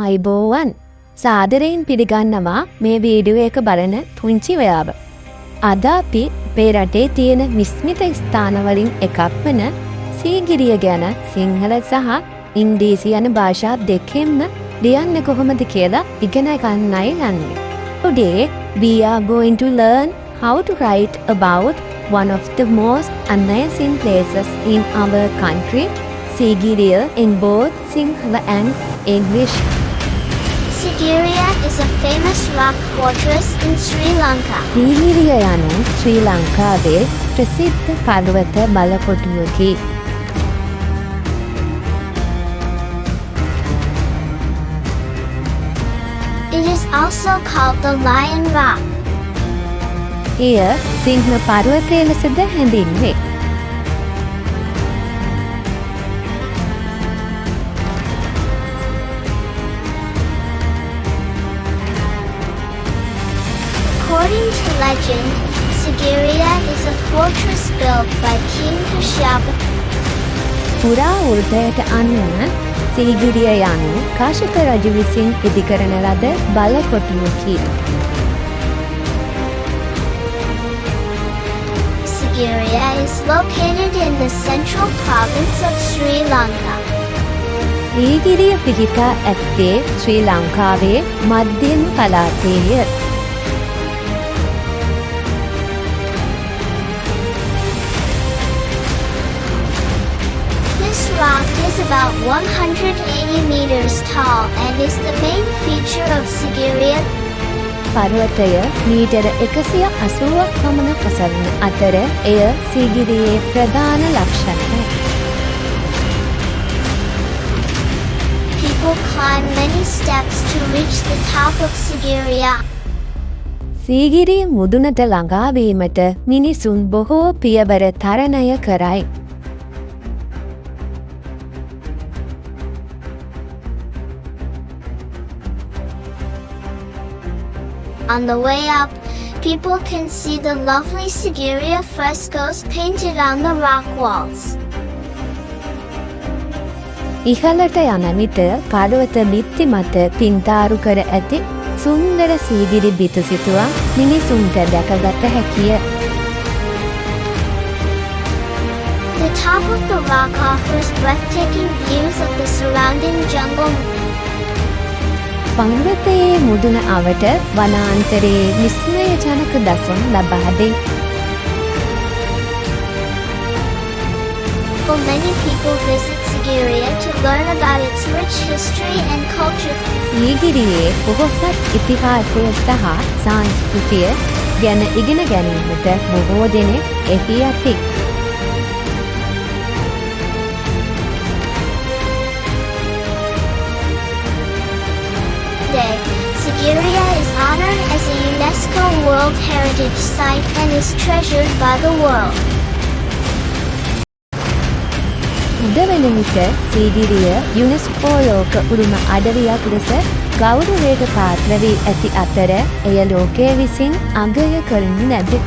ආයිබෝවන් සාදරයෙන් පිළිගන්නවා මේ වීඩියෝ එක බලන පුංචි ඔයාව. අද අපි අපේ රටේ තියෙන විස්මිත ස්ථානවලින් එකක් වන සීගිරිය ගැන සිංහල සහ ඉංග්‍රීසි යන භාෂා දෙකෙන්ම ලියන්නේ කොහොමද කියලා ඉගෙන ගන්නයි යන්නේ. Today we are going to learn how to write about one of the most amazing places in our country, Sigiriya, in both Sinhala and English. Sigiriya is a famous rock fortress in Sri Lanka. Sigiriya යනු ශ්‍රී ලංකාවේ ප්‍රසිද්ධ පර්වත බලකොටුවකි. It is also called the Lion Rock. එය සිංහ පර්වතය ලෙසද හැඳින්වේ. According to legend, Sigiriya is a fortress built by King Kashyapa. පුරා වෘතයට අනුව සීගිරිය යනු කාශ්‍යප රජු විසින් ඉදිකරන ලද බලකොටුවකි. Sigiriya is located in the central province of Sri Lanka. Sigiriya පිහිටා ඇත්තේ ශ්‍රී ලංකාවේ මධ්‍යම පළාතේය. This rock is about 180 meters tall and is the main feature of Sigiriya. පර්වතය මීටර 180ක් පමණ පසළන අතර එය සීගිරියේ ප්‍රධාන ලක්ෂණය. People climb many steps to reach the top of Sigiriya. Sigiriya මුදුනට ළඟා වීමට මිනිසුන් බොහෝ පියවර තරණය කරයි. On the way up, people can see the lovely Sigiriya frescoes painted on the rock walls. ඉහළට යන විට පර්වත බිත්ති මත පින්තාරු කර ඇති සුන්දර සීගිරි බිතු සිතුවම් මිනිසුන්ට දැකගත හැකිය. The top of the rock offers breathtaking views of the surrounding jungle. පර්වතයේ මුදුන අවට වනාන්තරයේ විස්මයජනක දසුන් ලබා දෙයි. Many people visit Sigiriya to learn about its rich history and culture. සීගිරියේ පොහොසත් ඉතිහාසය සහ සංස්කෘතිය ගැන ඉගෙන ගැනීමට බොහෝ දෙනෙක් එහි ඇති. Today, Sigiriya is honored as a UNESCO World Heritage Site and is treasured by the world. උද වෙන විට සීගිරිය යුනෙස්කෝ ලෝක උරුම අඩවියක් ලෙස ගෞරවයට පාත්‍ර වී ඇති අතර එය ලෝකය විසින් අගය කරනු ලැබේ.